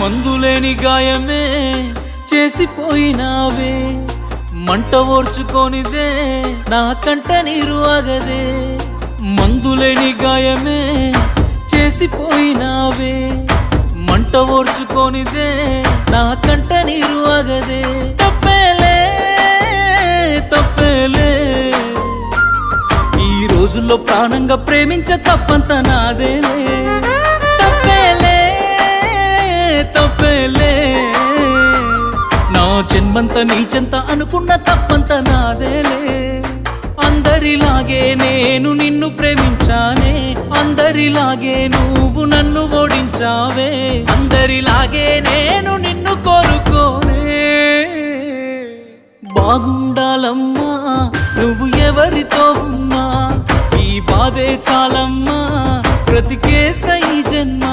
మందులేని గాయమే చేసిపోయినావే, మంట ఓర్చుకోనిదే నా కంట నీరు ఆగదే. మందులేని గాయమే చేసిపోయినావే, మంట ఓర్చుకోనిదే నా కంట నీరు ఆగదే. తప్పేలే తప్పేలే, ఈ రోజుల్లో ప్రాణంగా ప్రేమించ తప్పంత నాదేలే. తప్పేలే తప్పేలే, నా జన్మంత నీ చెంత అనుకున్న తప్పంత నాదేలే. అందరిలాగే నేను నిన్ను ప్రేమించానే, అందరిలాగే నువ్వు నన్ను ఓడించావే. అందరిలాగే నేను నిన్ను కోరుకోనే. బాగుండాలమ్మా నువ్వు ఎవరితో ఉన్నా, ఈ బాధే చాలమ్మా బ్రతికేస్తా ఈ జన్మ.